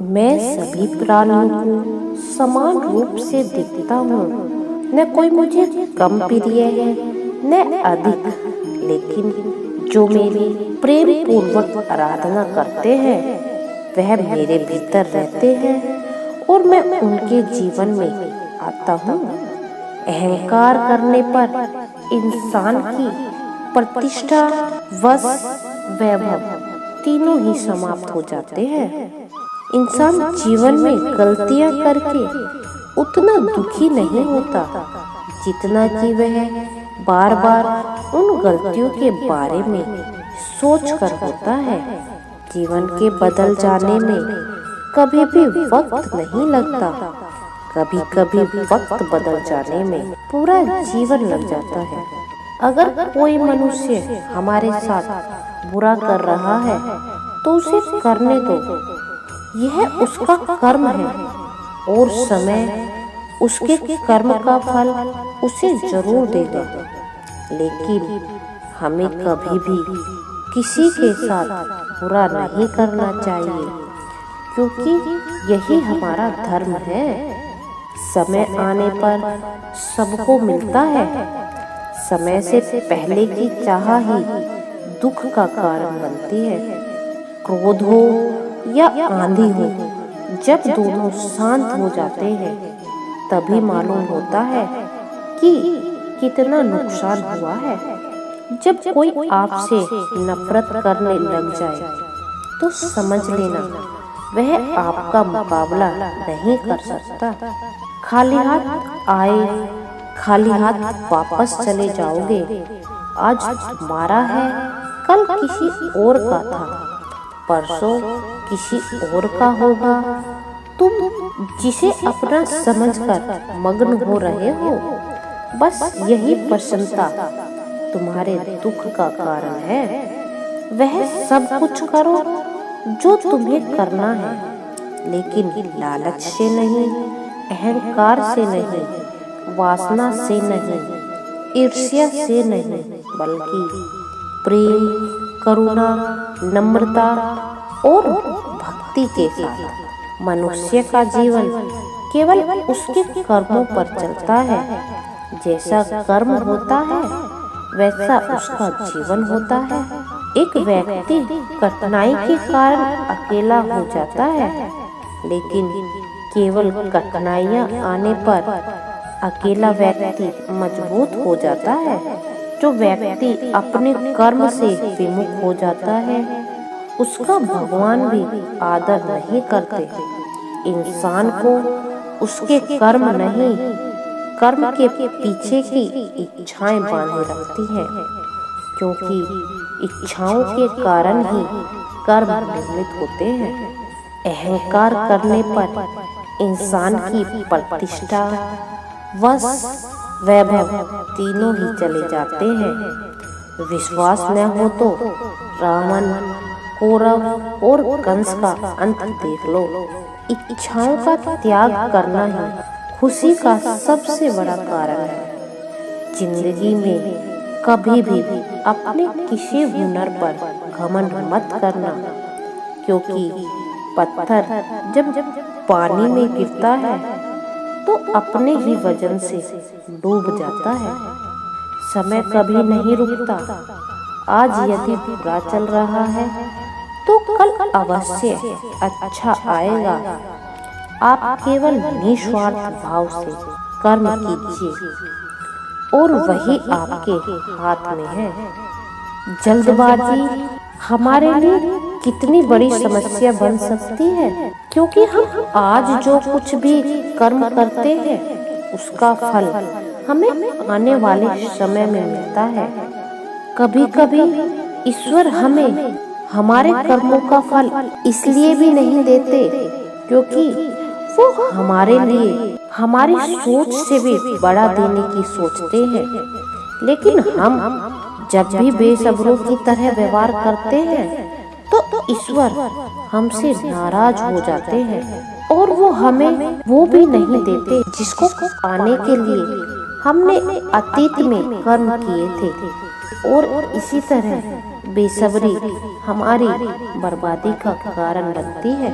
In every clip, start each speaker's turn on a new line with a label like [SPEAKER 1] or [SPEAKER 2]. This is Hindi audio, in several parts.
[SPEAKER 1] मैं सभी प्राणियों को समान रूप से देखता हूँ। न कोई मुझे कम प्रिय है न अधिक, लेकिन जो मेरी प्रेम पूर्वक आराधना करते हैं वह मेरे भीतर रहते हैं और मैं उनके जीवन में आता हूँ। अहंकार करने पर इंसान की प्रतिष्ठा, वश, वैभव तीनों ही समाप्त हो जाते हैं। इंसान जीवन में गलतियां करके उतना दुखी नहीं होता जितना कि वह बार बार उन गलतियों के बारे में सोचकर होता है। जीवन के बदल जाने में कभी भी वक्त नहीं लगता, कभी कभी वक्त बदल जाने में पूरा जीवन लग जाता है। अगर कोई मनुष्य हमारे साथ बुरा कर रहा है तो उसे करने दो, यह उसका कर्म है और समय उसके कर्म का फल उसे जरूर देगा। लेकिन हमें कभी भी किसी के साथ बुरा नहीं करना चाहिए, क्योंकि यही हमारा धर्म है। समय आने पर सबको मिलता है। समय से पहले की चाह ही दुख का कारण बनती है। क्रोध हो या आंधी हो, जब दोनों शांत हो जाते हैं तभी मालूम होता है कि कितना नुकसान हुआ है। जब कोई आपसे नफरत करने लग जाए तो समझ लेना वह आपका मुकाबला नहीं कर सकता। खाली हाथ आए खाली हाथ वापस चले जाओगे। आज तुम्हारा है, कल किसी और का था, परसों किसी और का होगा। तुम जिसे अपना समझकर मग्न हो रहे हो, बस यही प्रसन्नता तुम्हारे दुख का कारण है। वह सब कुछ करो जो तुम्हें करना है, लेकिन लालच से नहीं, अहंकार से नहीं, वासना से नहीं, ईर्ष्या से नहीं, बल्कि प्रेम, करुणा, नम्रता और भक्ति के साथ। मनुष्य का जीवन केवल उसके कर्मों पर चलता है। जैसा कर्म होता है वैसा उसका जीवन होता है। एक व्यक्ति कठिनाई के कारण अकेला हो जाता है, लेकिन केवल कठिनाइयां आने पर अकेला व्यक्ति मजबूत हो जाता है। जो व्यक्ति अपने कर्म से विमुख हो जाता है उसका भगवान भी आदर नहीं करते। इंसान को उसके कर्म नहीं, कर्म के पीछे की इच्छाएं बांधे रखती हैं, क्योंकि इच्छाओं के कारण ही कर्म निर्मित होते हैं। अहंकार करने पर इंसान की प्रतिष्ठा, वश, वैभव तीनों ही चले जाते हैं। विश्वास न हो तो रावण, कौरव और कंस का अंत देख लो। इच्छाओं का त्याग करना ही खुशी का सबसे बड़ा कारण है। जिंदगी में कभी भी अपने किसी हुनर पर घमंड मत करना, क्योंकि पत्थर जब पानी में गिरता है तो अपने ही वजन से डूब जाता है। समय कभी नहीं रुकता। आज यदि बुरा चल रहा है तो कल अवश्य अच्छा आएगा। आप केवल निस्वार्थ भाव से कर्म कीजिए और वही आपके हाथ में है। जल्दबाजी हमारे लिए कितनी बड़ी समस्या बन सकती है, क्योंकि हम आज जो कुछ भी कर्म करते हैं उसका फल हमें आने वाले समय में मिलता है। कभी कभी ईश्वर हमें हमारे कर्मों का फल इसलिए भी नहीं देते क्योंकि वो हमारे लिए हमारी सोच से भी बड़ा देने की सोचते हैं। लेकिन हम जब भी बेसब्रों की तरह व्यवहार करते हैं तो ईश्वर हमसे नाराज हो जाते हैं और वो हमें वो भी नहीं देते जिसको पाने के लिए हमने अतीत में कर्म किए थे। और इसी तरह बेसब्री हमारी बर्बादी का कारण बनती है।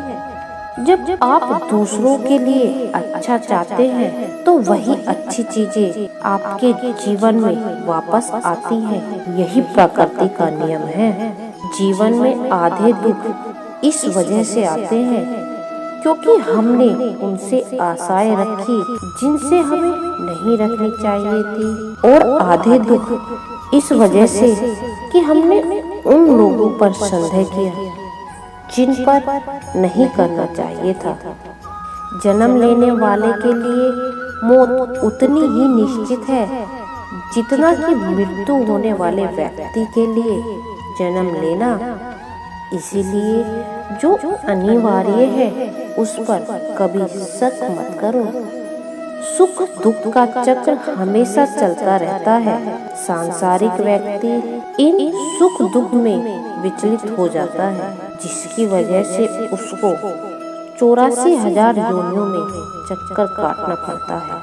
[SPEAKER 1] जब आप दूसरों के लिए अच्छा चाहते हैं तो वही अच्छी चीजें आपके जीवन में वापस आती हैं। यही प्रकृति का नियम है। जीवन में आधे दुख इस वजह से आते हैं क्योंकि हमने उनसे आशाएं रखी जिनसे हमें नहीं रखनी चाहिए थी, और आधे दुख इस वजह से कि हमने उन लोगों पर संदेह किया जिन पर नहीं करना चाहिए था। जन्म लेने वाले के लिए मौत उतनी ही निश्चित है जितना कि मृत्यु होने वाले व्यक्ति के लिए जन्म लेना। इसीलिए जो अनिवार्य है उस पर कभी शक मत करो। सुख दुख का चक्र हमेशा चलता रहता है। सांसारिक व्यक्ति इन सुख दुख में विचलित हो जाता है, जिसकी वजह से उसको 84,000 योनियों में चक्कर काटना पड़ता है।